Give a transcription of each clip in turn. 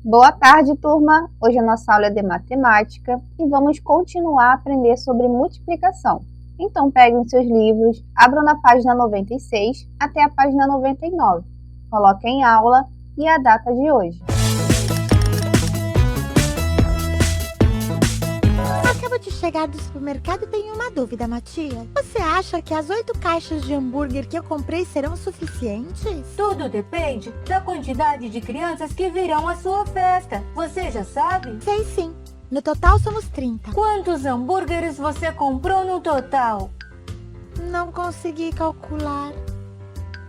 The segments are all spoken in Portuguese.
Boa tarde, turma! Hoje a nossa aula é de matemática e vamos continuar a aprender sobre multiplicação. Então, peguem os seus livros, abram na página 96 até a página 99. Coloquem aula e a data de hoje. Acabo de chegar do supermercado e tenho uma dúvida, Matias. Você acha que as 8 caixas de hambúrguer que eu comprei serão suficientes? Tudo depende da quantidade de crianças que virão à sua festa. Você já sabe? Sei sim. No total somos 30. Quantos hambúrgueres você comprou no total? Não consegui calcular.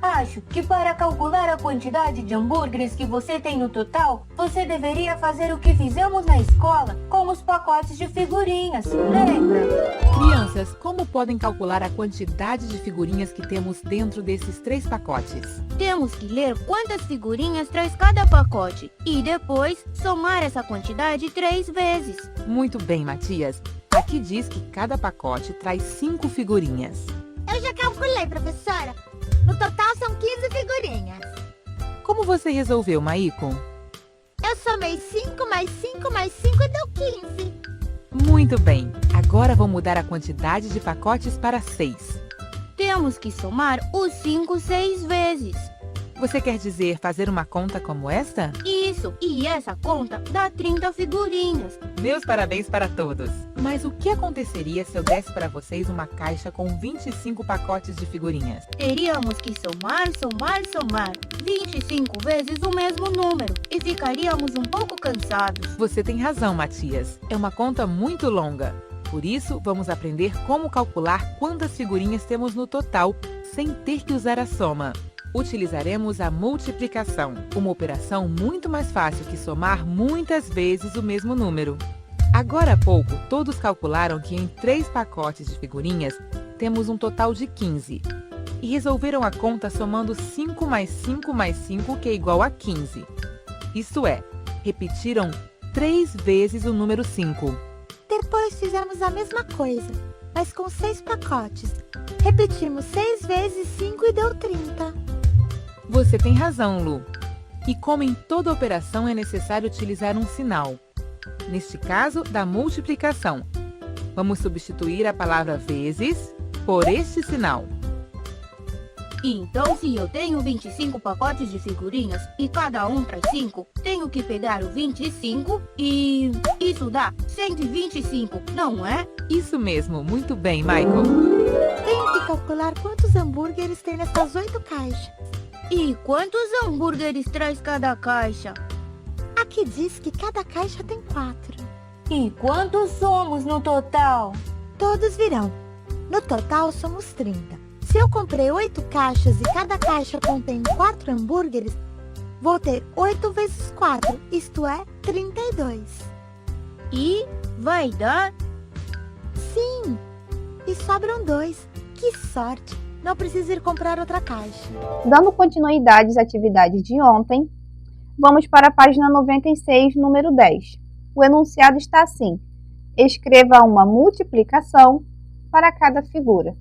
Acho que para calcular a quantidade de hambúrgueres que você tem no total, você deveria fazer o que fizemos na escola com os pacotes de figurinhas, lembra? Crianças, como podem calcular a quantidade de figurinhas que temos dentro desses 3 pacotes? Temos que ler quantas figurinhas traz cada pacote e depois somar essa quantidade 3 vezes. Muito bem, Matias. Aqui diz que cada pacote traz 5 figurinhas. Eu já calculei, professora. No total são 15 figurinhas. Como você resolveu, Maicon? Eu somei 5 mais 5 mais 5 e deu 15. Muito bem. Agora vou mudar a quantidade de pacotes para 6. Temos que somar os 5 6 vezes. Você quer dizer fazer uma conta como esta? Isso, e essa conta dá 30 figurinhas. Meus parabéns para todos! Mas o que aconteceria se eu desse para vocês uma caixa com 25 pacotes de figurinhas? Teríamos que somar 25 vezes o mesmo número e ficaríamos um pouco cansados. Você tem razão, Matias. É uma conta muito longa. Por isso, vamos aprender como calcular quantas figurinhas temos no total, sem ter que usar a soma. Utilizaremos a multiplicação, uma operação muito mais fácil que somar muitas vezes o mesmo número. Agora há pouco, todos calcularam que em 3 pacotes de figurinhas temos um total de 15 e resolveram a conta somando 5 mais 5 mais 5, que é igual a 15. Isto é, repetiram 3 vezes o número 5. Depois fizemos a mesma coisa, mas com 6 pacotes. Repetimos 6 vezes 5 e deu 30. Você tem razão, Lu. E como em toda operação é necessário utilizar um sinal. Neste caso, da multiplicação. Vamos substituir a palavra vezes por este sinal. Então, se eu tenho 25 pacotes de figurinhas e cada um traz 5, tenho que pegar o 25 e... isso dá 125, não é? Isso mesmo, muito bem, Michael. Tenho que calcular quantos hambúrgueres tem nessas 8 caixas. E quantos hambúrgueres traz cada caixa? Aqui diz que cada caixa tem 4. E quantos somos no total? Todos virão. No total somos 30. Se eu comprei 8 caixas e cada caixa contém 4 hambúrgueres, vou ter 8 vezes 4, isto é, 32. E vai dar? Sim! E sobram 2. Que sorte! Não preciso ir comprar outra caixa. Dando continuidade às atividades de ontem, vamos para a página 96, número 10. O enunciado está assim: escreva uma multiplicação para cada figura.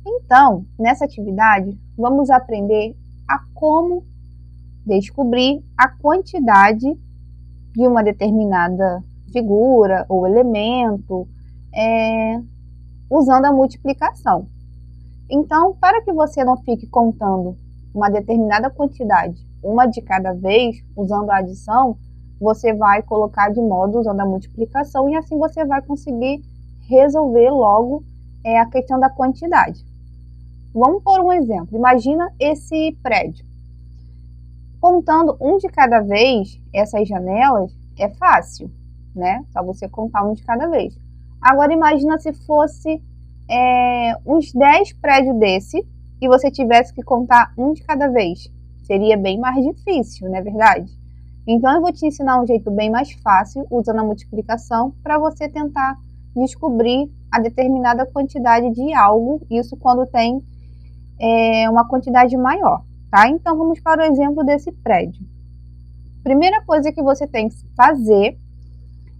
Então, nessa atividade, vamos aprender a como descobrir a quantidade de uma determinada figura ou elemento usando a multiplicação. Então, para que você não fique contando uma determinada quantidade, uma de cada vez, usando a adição, você vai colocar de modo usando a multiplicação e assim você vai conseguir resolver logo a questão da quantidade. Vamos por um exemplo. Imagina esse prédio. Contando um de cada vez, essas janelas, é fácil, né? Só você contar um de cada vez. Agora imagina se fosse uns 10 prédios desse e você tivesse que contar um de cada vez. Seria bem mais difícil, não é verdade? Então eu vou te ensinar um jeito bem mais fácil, usando a multiplicação, para você tentar descobrir a determinada quantidade de algo, isso quando tem uma quantidade maior, tá? Então vamos para o exemplo desse prédio. Primeira coisa que você tem que fazer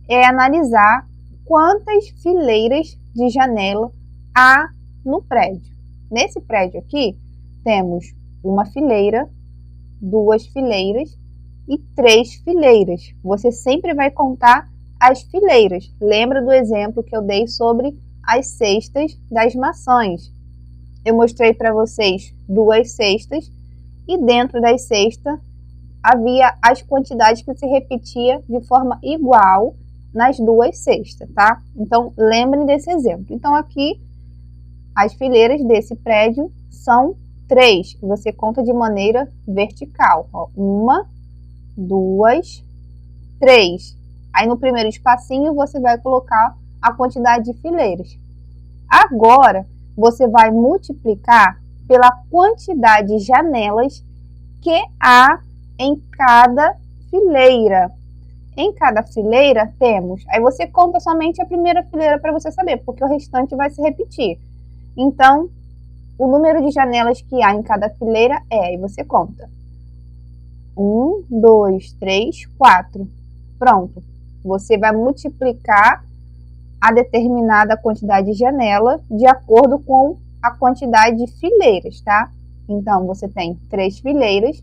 é analisar quantas fileiras de janela há no prédio. Nesse prédio aqui, temos uma fileira, 2 fileiras e 3 fileiras. Você sempre vai contar as fileiras. Lembra do exemplo que eu dei sobre as cestas das maçãs? Eu mostrei para vocês 2 cestas e dentro das cestas havia as quantidades que se repetia de forma igual nas 2 cestas, tá? Então, lembrem desse exemplo. Então, aqui, as fileiras desse prédio são 3, que você conta de maneira vertical. Ó, 1, 2, 3. Aí, no primeiro espacinho, você vai colocar a quantidade de fileiras. Agora, você vai multiplicar pela quantidade de janelas que há em cada fileira. Em cada fileira temos, aí você conta somente a primeira fileira para você saber, porque o restante vai se repetir. Então, o número de janelas que há em cada fileira aí você conta. 1, 2, 3, 4. Pronto. Você vai multiplicar a determinada quantidade de janela de acordo com a quantidade de fileiras, tá? Então, você tem 3 fileiras,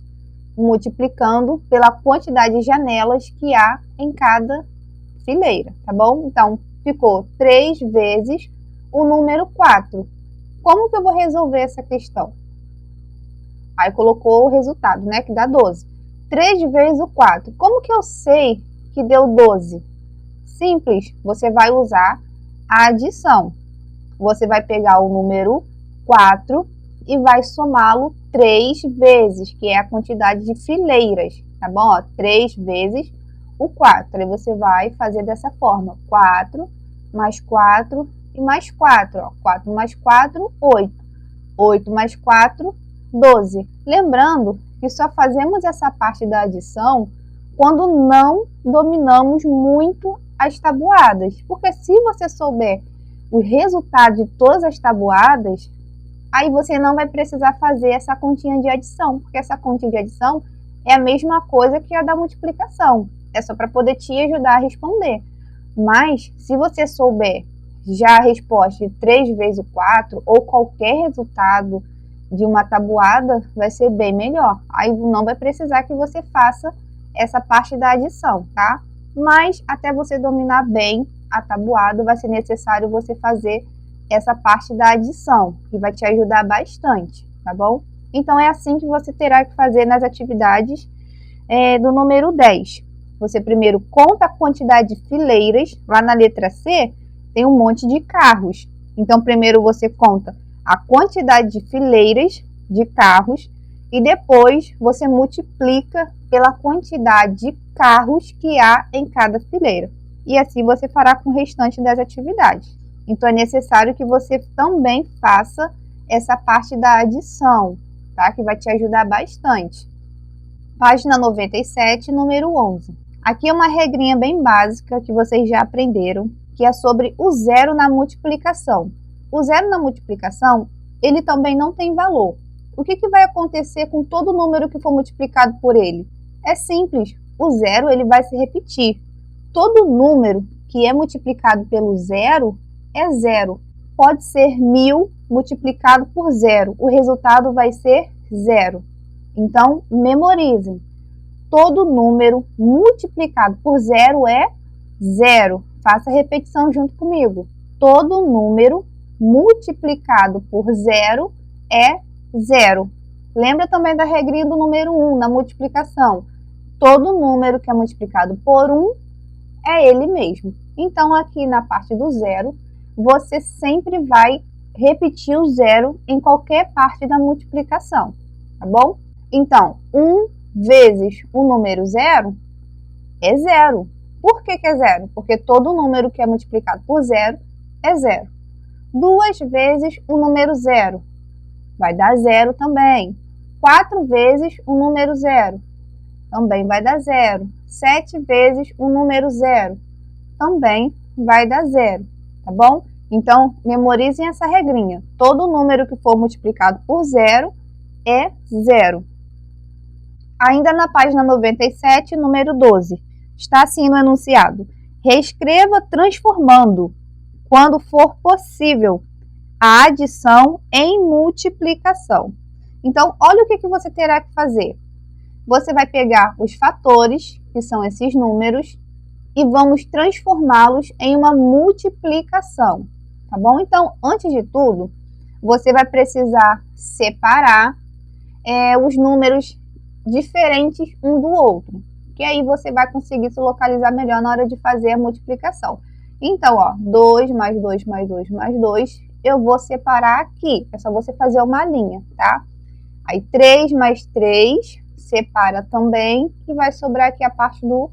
multiplicando pela quantidade de janelas que há em cada fileira, tá bom? Então, ficou 3 vezes o número 4. Como que eu vou resolver essa questão? Aí colocou o resultado, né, que dá 12. 3 vezes o 4. Como que eu sei que deu 12? Simples, você vai usar a adição. Você vai pegar o número 4 e vai somá-lo 3 vezes, que é a quantidade de fileiras, tá bom? Ó, 3 vezes o 4. Aí você vai fazer dessa forma: 4 mais 4 e mais 4. Ó, 4 mais 4, 8. 8 mais 4, 12. Lembrando que só fazemos essa parte da adição quando não dominamos muito as tabuadas. Porque se você souber o resultado de todas as tabuadas, aí você não vai precisar fazer essa continha de adição, porque essa continha de adição é a mesma coisa que a da multiplicação. É só para poder te ajudar a responder. Mas, se você souber já a resposta de 3 vezes o 4, ou qualquer resultado de uma tabuada, vai ser bem melhor. Aí não vai precisar que você faça essa parte da adição, tá? Mas, até você dominar bem a tabuada, vai ser necessário você fazer essa parte da adição, que vai te ajudar bastante, tá bom? Então, é assim que você terá que fazer nas atividades do número 10. Você primeiro conta a quantidade de fileiras. Lá na letra C, tem um monte de carros. Então, primeiro você conta a quantidade de fileiras de carros e depois você multiplica pela quantidade de carros que há em cada fileira. E assim você fará com o restante das atividades. Então, é necessário que você também faça essa parte da adição, tá? Que vai te ajudar bastante. Página 97, número 11. Aqui é uma regrinha bem básica que vocês já aprenderam, que é sobre o zero na multiplicação. O zero na multiplicação, ele também não tem valor. O que vai acontecer com todo número que for multiplicado por ele? É simples, o zero ele vai se repetir. Todo número que é multiplicado pelo zero é zero. Pode ser 1000 multiplicado por zero. O resultado vai ser zero. Então, memorizem. Todo número multiplicado por zero é zero. Faça a repetição junto comigo. Todo número multiplicado por zero é zero. Lembra também da regrinha do número 1 na multiplicação. Todo número que é multiplicado por 1 é ele mesmo. Então, aqui na parte do zero, você sempre vai repetir o zero em qualquer parte da multiplicação, tá bom? Então, 1 vezes o número zero é zero. Por que é zero? Porque todo número que é multiplicado por zero é zero. 2 vezes o número zero vai dar zero também. 4 vezes o número zero também vai dar zero. 7 vezes o número zero também vai dar zero, tá bom? Então, memorizem essa regrinha. Todo número que for multiplicado por zero é zero. Ainda na página 97, número 12, está assim no enunciado: reescreva transformando, quando for possível, a adição em multiplicação. Então, olha o que você terá que fazer. você vai pegar os fatores, que são esses números, e vamos transformá-los em uma multiplicação, tá bom? Então, antes de tudo, você vai precisar separar os números diferentes um do outro, que aí você vai conseguir se localizar melhor na hora de fazer a multiplicação. Então, ó, 2 mais 2 mais 2 mais 2, eu vou separar aqui, é só você fazer uma linha, tá? Aí 3 mais 3, separa também, e vai sobrar aqui a parte do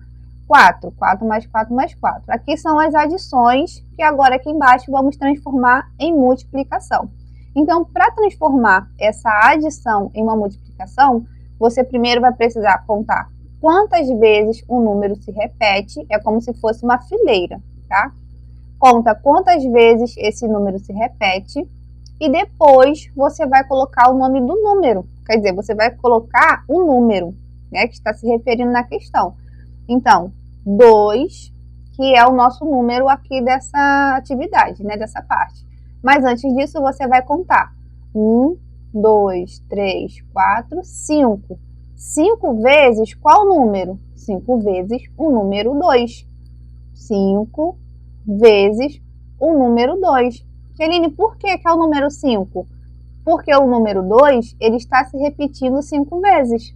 4. 4 mais 4 mais 4. Aqui são as adições, que agora aqui embaixo vamos transformar em multiplicação. Então, para transformar essa adição em uma multiplicação, você primeiro vai precisar contar quantas vezes o número se repete, é como se fosse uma fileira, tá? Conta quantas vezes esse número se repete e depois você vai colocar o nome do número. Quer dizer, você vai colocar o número, né, que está se referindo na questão. Então, 2, que é o nosso número aqui dessa atividade, né, dessa parte. Mas antes disso, você vai contar 1, 2, 3, 4, 5. 5 vezes qual número? 5 vezes o número 2. 5 vezes o número 2. Eline, por que é o número 5? Porque o número 2 ele está se repetindo 5 vezes.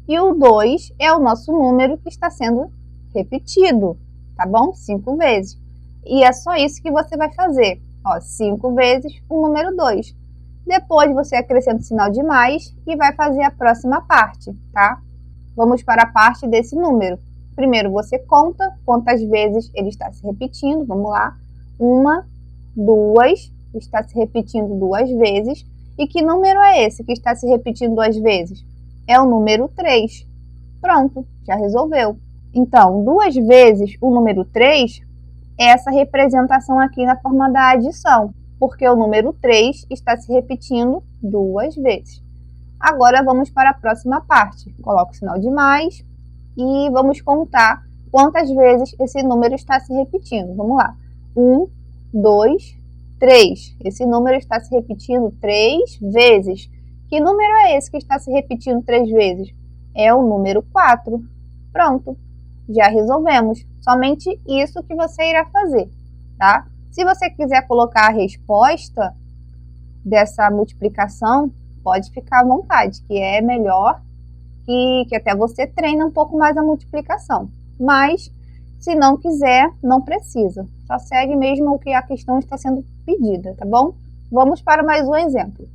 E o 2 é o nosso número que está sendo repetido, tá bom? 5 vezes. E é só isso que você vai fazer. Ó, 5 vezes o número 2. Depois você acrescenta o sinal de mais e vai fazer a próxima parte, tá? Vamos para a parte desse número. Primeiro você conta quantas vezes ele está se repetindo. Vamos lá. 1, 2, está se repetindo 2 vezes. E que número é esse que está se repetindo 2 vezes? É o número 3. Pronto, já resolveu. Então, 2 vezes o número 3 é essa representação aqui na forma da adição, porque o número 3 está se repetindo 2 vezes. Agora vamos para a próxima parte. Coloco o sinal de mais e vamos contar quantas vezes esse número está se repetindo. Vamos lá. 1, 2, 3. Esse número está se repetindo 3 vezes. Que número é esse que está se repetindo 3 vezes? É o número 4. Pronto, já resolvemos. Somente isso que você irá fazer, tá? Se você quiser colocar a resposta dessa multiplicação, pode ficar à vontade, que é melhor que até você treina um pouco mais a multiplicação. Mas, se não quiser, não precisa. Só segue mesmo o que a questão está sendo pedida, tá bom? Vamos para mais um exemplo.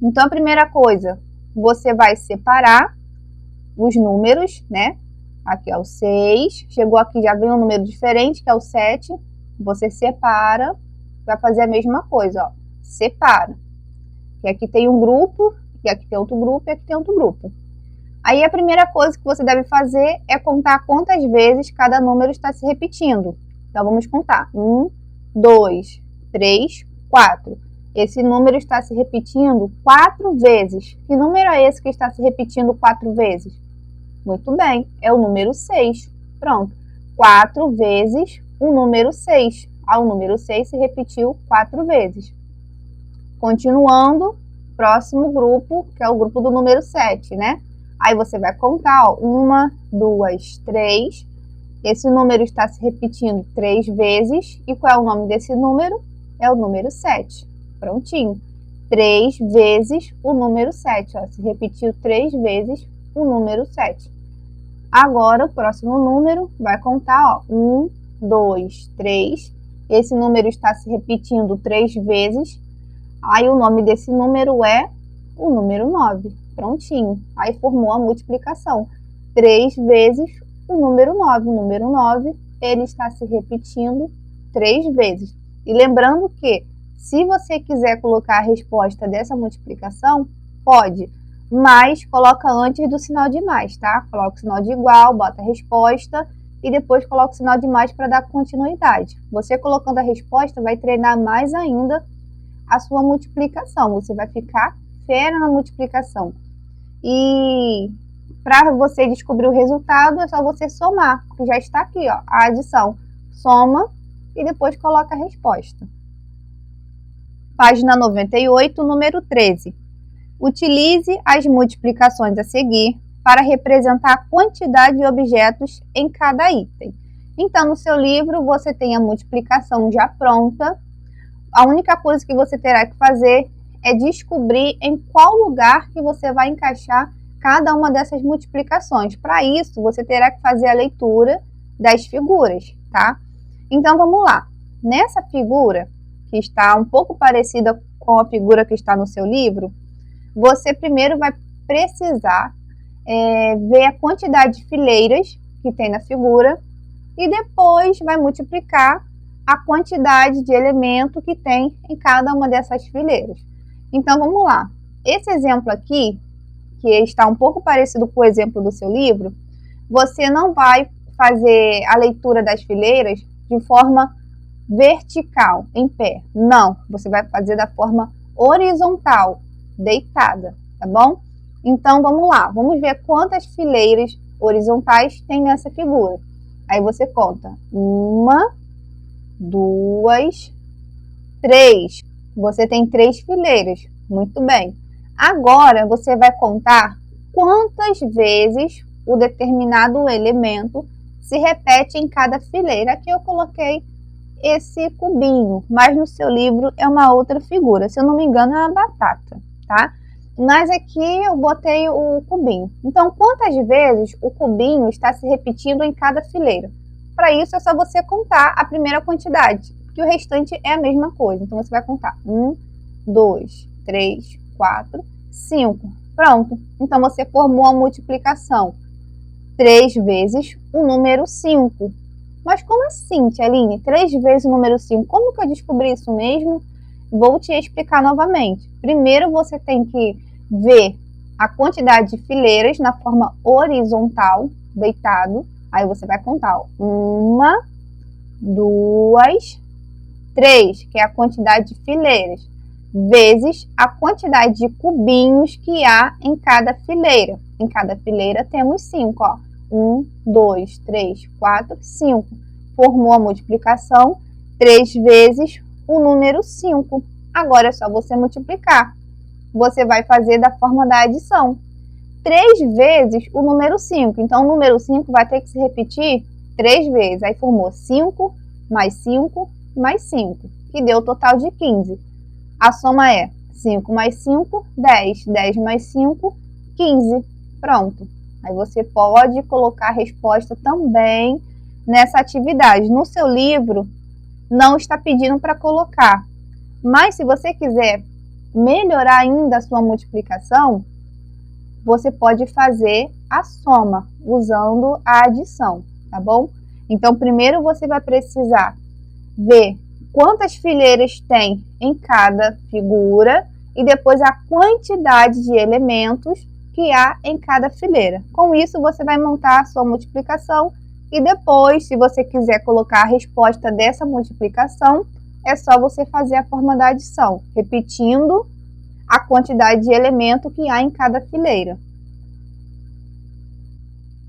Então, a primeira coisa, você vai separar os números, né? Aqui é o 6, chegou aqui, já vem um número diferente, que é o 7. Você separa, vai fazer a mesma coisa, ó. Separa. E aqui tem um grupo, e aqui tem outro grupo, e aqui tem outro grupo. Aí a primeira coisa que você deve fazer é contar quantas vezes cada número está se repetindo. Então, vamos contar. 1, 2, 3, 4. Esse número está se repetindo 4 vezes. Que número é esse que está se repetindo 4 vezes? Muito bem, é o número 6. Pronto. 4 vezes o número 6. O número 6 se repetiu 4 vezes. Continuando, próximo grupo, que é o grupo do número 7, né? Aí você vai contar, ó, 1, 2, 3. Esse número está se repetindo 3 vezes. E qual é o nome desse número? É o número 7. Prontinho. 3 vezes o número 7. Ó, se repetiu 3 vezes o número 7. Agora, o próximo número vai contar, ó, 1, 2, 3. Esse número está se repetindo 3 vezes. Aí o nome desse número é o número 9. Prontinho. Aí formou a multiplicação. 3 vezes o número 9. O número 9, ele está se repetindo 3 vezes. E lembrando que, se você quiser colocar a resposta dessa multiplicação, pode, mas coloca antes do sinal de mais, tá? Coloca o sinal de igual, bota a resposta e depois coloca o sinal de mais para dar continuidade. Você colocando a resposta vai treinar mais ainda a sua multiplicação. Você vai ficar fera na multiplicação. E para você descobrir o resultado, é só você somar, que já está aqui, ó, a adição. Soma e depois coloca a resposta. Página 98, número 13. Utilize as multiplicações a seguir para representar a quantidade de objetos em cada item. Então, no seu livro, você tem a multiplicação já pronta. A única coisa que você terá que fazer é descobrir em qual lugar que você vai encaixar cada uma dessas multiplicações. Para isso, você terá que fazer a leitura das figuras, tá? Então, vamos lá. Nessa figura, que está um pouco parecida com a figura que está no seu livro, você primeiro vai precisar ver a quantidade de fileiras que tem na figura e depois vai multiplicar a quantidade de elemento que tem em cada uma dessas fileiras. Então, vamos lá. Esse exemplo aqui, que está um pouco parecido com o exemplo do seu livro, você não vai fazer a leitura das fileiras de forma vertical, em pé. Não, você vai fazer da forma horizontal, deitada, tá bom? Então, vamos lá. Vamos ver quantas fileiras horizontais tem nessa figura. Aí você conta 1, 2, 3. Você tem 3 fileiras. Muito bem. Agora, você vai contar quantas vezes o determinado elemento se repete em cada fileira. Aqui eu coloquei esse cubinho, mas no seu livro é uma outra figura. Se eu não me engano, é uma batata, tá? Mas aqui eu botei o cubinho. Então, quantas vezes o cubinho está se repetindo em cada fileira? Para isso, é só você contar a primeira quantidade, que o restante é a mesma coisa. Então, você vai contar 1, 2, 3, 4, 5. Pronto. Então, você formou a multiplicação 3 vezes o número 5. Mas como assim, Tia Aline? 3 vezes o número 5? Como que eu descobri isso mesmo? Vou te explicar novamente. Primeiro, você tem que ver a quantidade de fileiras na forma horizontal, deitado. Aí você vai contar 1, 2, 3, que é a quantidade de fileiras, vezes a quantidade de cubinhos que há em cada fileira. Em cada fileira temos 5, ó. 1, 2, 3, 4, 5. Formou a multiplicação 3 vezes o número 5. Agora é só você multiplicar. Você vai fazer da forma da adição. 3 vezes o número 5. Então, o número 5 vai ter que se repetir 3 vezes. Aí formou 5 mais 5 mais 5, que deu o total de 15. A soma é 5 mais 5, 10. 10 mais 5, 15. Pronto. Aí você pode colocar a resposta também nessa atividade. No seu livro, não está pedindo para colocar. Mas se você quiser melhorar ainda a sua multiplicação, você pode fazer a soma usando a adição, tá bom? Então, primeiro você vai precisar ver quantas fileiras tem em cada figura e depois a quantidade de elementos que há em cada fileira. Com isso, você vai montar a sua multiplicação e depois, se você quiser colocar a resposta dessa multiplicação, é só você fazer a forma da adição, repetindo a quantidade de elemento que há em cada fileira.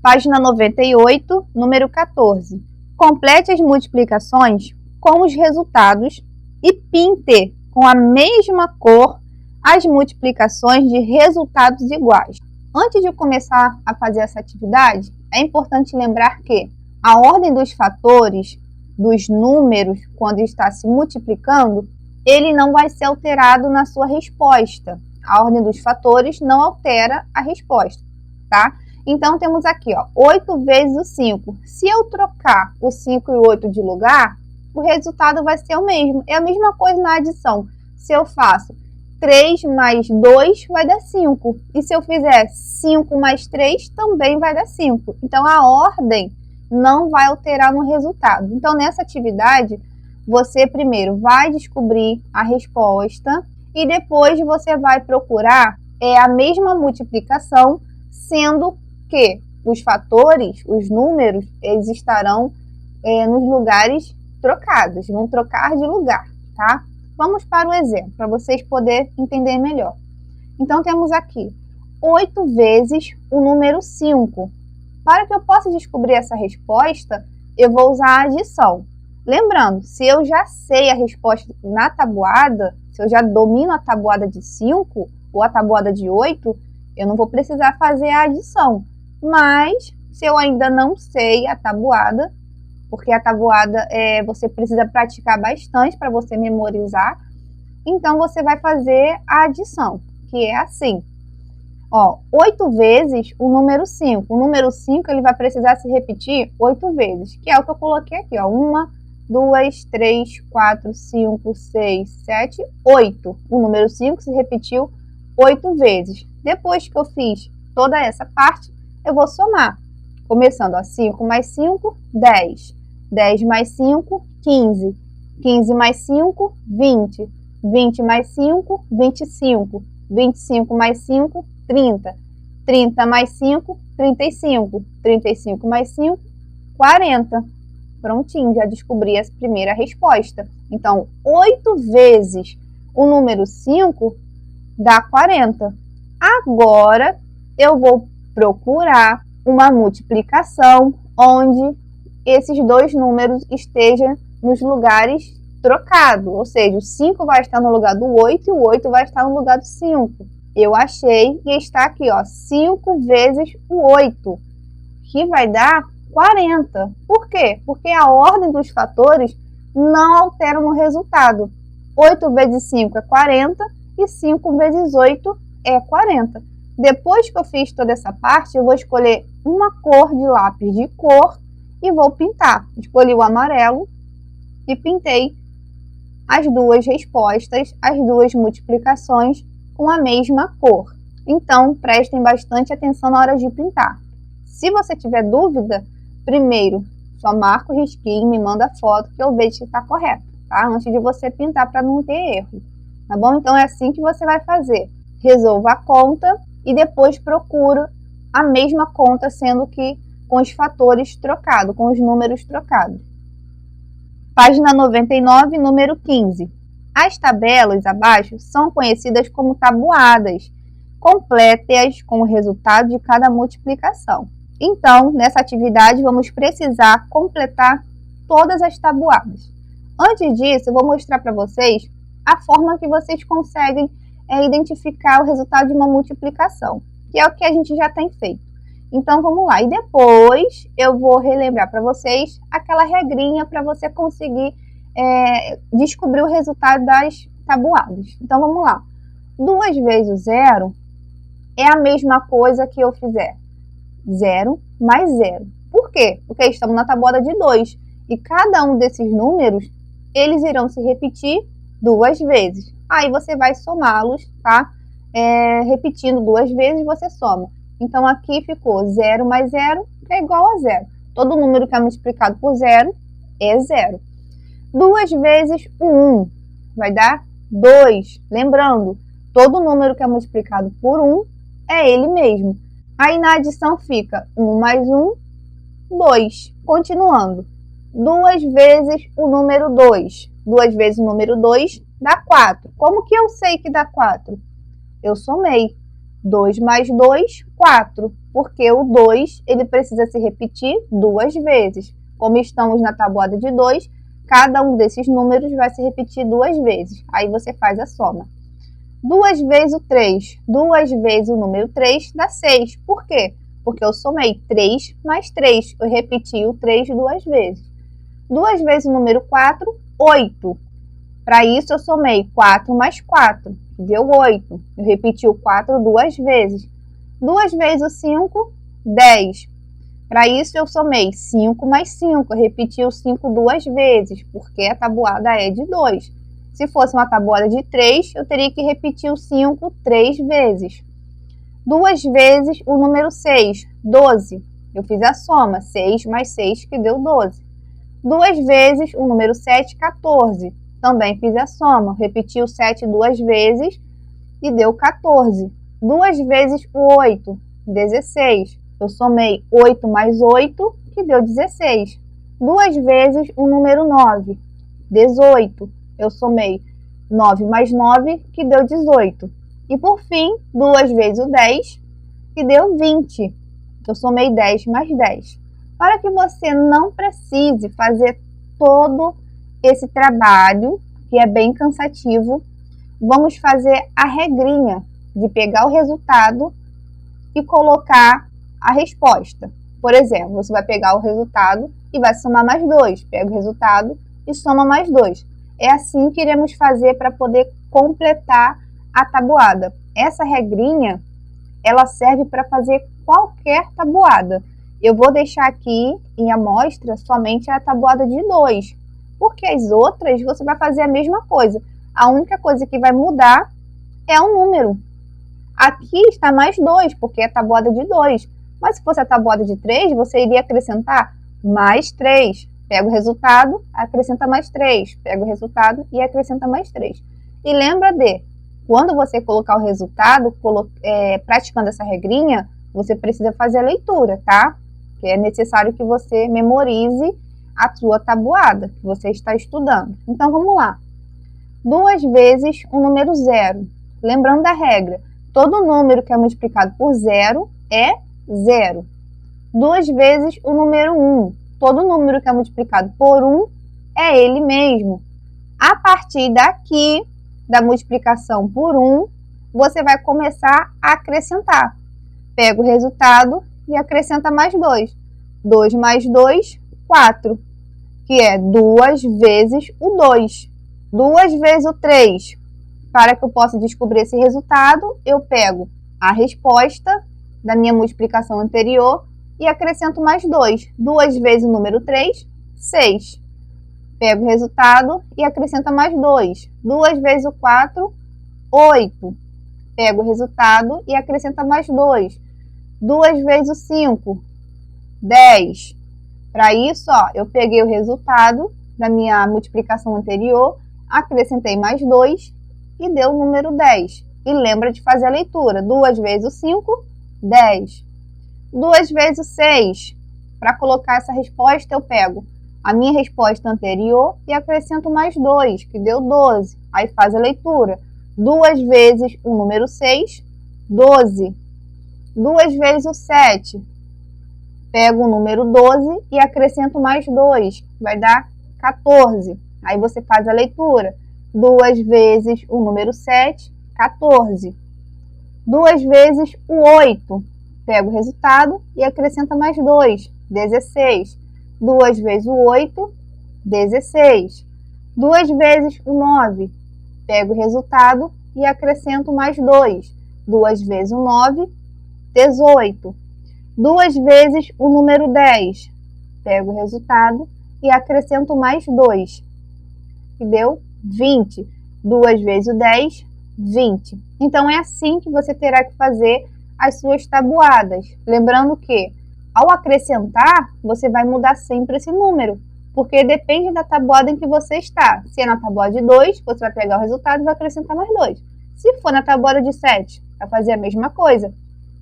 Página 98, número 14. Complete as multiplicações com os resultados e pinte com a mesma cor as multiplicações de resultados iguais. Antes de começar a fazer essa atividade, é importante lembrar que a ordem dos fatores dos números, quando está se multiplicando, ele não vai ser alterado na sua resposta. A ordem dos fatores não altera a resposta, tá? Então, temos aqui, ó, 8 vezes o 5. Se eu trocar o 5 e o 8 de lugar, o resultado vai ser o mesmo. É a mesma coisa na adição. Se eu faço 3 mais 2, vai dar 5. E se eu fizer 5 mais 3, também vai dar 5. Então, a ordem não vai alterar no resultado. Então, nessa atividade, você primeiro vai descobrir a resposta e depois você vai procurar a mesma multiplicação, sendo que os fatores, os números, eles estarão nos lugares trocados, vão trocar de lugar, tá? Vamos para o exemplo, para vocês poderem entender melhor. Então, temos aqui 8 vezes o número 5. Para que eu possa descobrir essa resposta, eu vou usar a adição. Lembrando, se eu já sei a resposta na tabuada, se eu já domino a tabuada de 5 ou a tabuada de 8, eu não vou precisar fazer a adição. Mas, se eu ainda não sei a tabuada, porque a tabuada você precisa praticar bastante para você memorizar, então você vai fazer a adição, que é assim. 8 vezes o número 5. O número 5 ele vai precisar se repetir 8 vezes, que é o que eu coloquei aqui. 1, 2, 3, 4, 5, 6, 7, 8. O número 5 se repetiu 8 vezes. Depois que eu fiz toda essa parte, eu vou somar. Começando, 5 mais 5, 10. 10 mais 5, 15. 15 mais 5, 20. 20 mais 5, 25. 25 mais 5, 30. 30 mais 5, 35. 35 mais 5, 40. Prontinho, já descobri a primeira resposta. Então, 8 vezes o número 5 dá 40. Agora, eu vou procurar uma multiplicação onde esses dois números estejam nos lugares trocados. Ou seja, o 5 vai estar no lugar do 8 e o 8 vai estar no lugar do 5. Eu achei e está aqui, 5 vezes o 8, que vai dar 40. Por quê? Porque a ordem dos fatores não altera no resultado. 8 vezes 5 é 40 e 5 vezes 8 é 40. Depois que eu fiz toda essa parte, eu vou escolher uma cor de lápis de cor e vou pintar. Escolhi o amarelo e pintei as duas respostas, as duas multiplicações com a mesma cor. Então, prestem bastante atenção na hora de pintar. Se você tiver dúvida, primeiro, só marca o risquinho, me manda a foto que eu vejo se está correto, tá? Antes de você pintar para não ter erro, tá bom? Então, é assim que você vai fazer. Resolva a conta e depois procura a mesma conta, sendo que com os fatores trocados, com os números trocados. Página 99, número 15. As tabelas abaixo são conhecidas como tabuadas. Complete-as com o resultado de cada multiplicação. Então, nessa atividade, vamos precisar completar todas as tabuadas. Antes disso, eu vou mostrar para vocês a forma que vocês conseguem identificar o resultado de uma multiplicação, que é o que a gente já tem feito. Então, vamos lá. E depois, eu vou relembrar para vocês aquela regrinha para você conseguir descobrir o resultado das tabuadas. Então, vamos lá. 2 vezes o 0 é a mesma coisa que eu fizer 0 mais 0. Por quê? Porque estamos na tabuada de 2. E cada um desses números, eles irão se repetir 2 vezes. Aí você vai somá-los, tá? Repetindo 2 vezes, você soma. Então, aqui ficou 0 mais 0, que é igual a 0. Todo número que é multiplicado por 0 é 0. 2 vezes o 1 vai dar 2. Lembrando, todo número que é multiplicado por 1 é ele mesmo. Aí na adição fica 1 mais 1, 2. Continuando. 2 vezes o número 2. 2 vezes o número 2 dá 4. Como que eu sei que dá 4? Eu somei. 2 mais 2, 4. Porque o 2 ele precisa se repetir 2 vezes. Como estamos na tabuada de 2, cada um desses números vai se repetir 2 vezes. Aí você faz a soma. 2 vezes o 3. 2 vezes o número 3 dá 6. Por quê? Porque eu somei 3 mais 3. Eu repeti o 3 2 vezes. 2 vezes o número 4, 8. Para isso, eu somei 4 mais 4, que deu 8. Eu repeti o 4 2 vezes. 2 vezes o 5, 10. Para isso, eu somei 5 mais 5. Eu repeti o 5 2 vezes, porque a tabuada é de 2. Se fosse uma tabuada de 3, eu teria que repetir o 5 3 vezes. 2 vezes o número 6, 12. Eu fiz a soma, 6 mais 6, que deu 12. 2 vezes o número 7, 14. Também fiz a soma, repeti o 7 2 vezes e deu 14. 2 vezes o 8, 16. Eu somei 8 mais 8, que deu 16. 2 vezes o número 9, 18. Eu somei 9 mais 9, que deu 18. E por fim, 2 vezes o 10, que deu 20. Eu somei 10 mais 10. Para que você não precise fazer todo esse trabalho, que é bem cansativo, vamos fazer a regrinha de pegar o resultado e colocar a resposta. Por exemplo, você vai pegar o resultado e vai somar mais 2. Pega o resultado e soma mais 2. É assim que iremos fazer para poder completar a tabuada. Essa regrinha, ela serve para fazer qualquer tabuada. Eu vou deixar aqui em amostra somente a tabuada de 2, porque as outras você vai fazer a mesma coisa. A única coisa que vai mudar é o número. Aqui está mais 2, porque é a tabuada de 2. Mas se fosse a tabuada de 3, você iria acrescentar mais 3. Pega o resultado, acrescenta mais 3. Pega o resultado e acrescenta mais 3. E lembra de, quando você colocar o resultado, praticando essa regrinha, você precisa fazer a leitura, tá? Que é necessário que você memorize a sua tabuada que você está estudando. Então, vamos lá. 2 vezes o número 0. Lembrando da regra, todo número que é multiplicado por 0 é 0. 2 vezes o número 1. Todo número que é multiplicado por 1 é ele mesmo. A partir daqui, da multiplicação por 1, você vai começar a acrescentar. Pega o resultado e acrescenta mais 2. 2 mais 2, 4. Que é 2 vezes o 2. 2 vezes o 3. Para que eu possa descobrir esse resultado, eu pego a resposta da minha multiplicação anterior e acrescento mais 2. 2 vezes o número 3, 6. Pego o resultado e acrescenta mais 2. 2 vezes o 4, 8. Pego o resultado e acrescenta mais 2. 2 vezes o 5, 10. Para isso, eu peguei o resultado da minha multiplicação anterior, acrescentei mais 2 e deu o número 10. E lembra de fazer a leitura. 2 vezes o 5, 10. 2 vezes o 6. Para colocar essa resposta, eu pego a minha resposta anterior e acrescento mais 2, que deu 12. Aí faz a leitura. 2 vezes o número 6, 12. 2 vezes o 7. Pego o número 12 e acrescento mais 2, vai dar 14. Aí você faz a leitura. 2 vezes o número 7, 14. 2 vezes o 8. Pego o resultado e acrescenta mais 2, 16. 2 vezes o 8, 16. 2 vezes o 9. Pego o resultado e acrescento mais 2. 2 vezes o 9, 18. 2 vezes o número 10. Pego o resultado e acrescento mais 2. Que deu 20. 2 vezes o 10, 20. Então, é assim que você terá que fazer as suas tabuadas. Lembrando que, ao acrescentar, você vai mudar sempre esse número, porque depende da tabuada em que você está. Se é na tabuada de 2, você vai pegar o resultado e vai acrescentar mais 2. Se for na tabuada de 7, vai fazer a mesma coisa.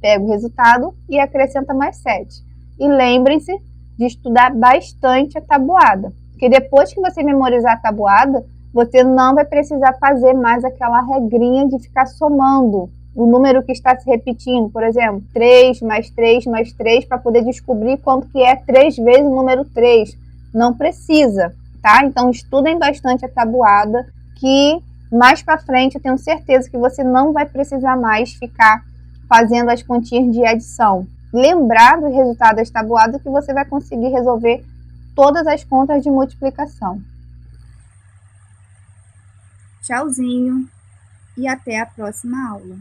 Pega o resultado e acrescenta mais 7. E lembrem-se de estudar bastante a tabuada, porque depois que você memorizar a tabuada, você não vai precisar fazer mais aquela regrinha de ficar somando o número que está se repetindo. Por exemplo, 3 mais 3 mais 3, para poder descobrir quanto que é 3 vezes o número 3. Não precisa, tá? Então, estudem bastante a tabuada, que mais para frente eu tenho certeza que você não vai precisar mais ficar fazendo as continhas de adição. Lembrar do resultado das tabuadas que você vai conseguir resolver todas as contas de multiplicação. Tchauzinho e até a próxima aula.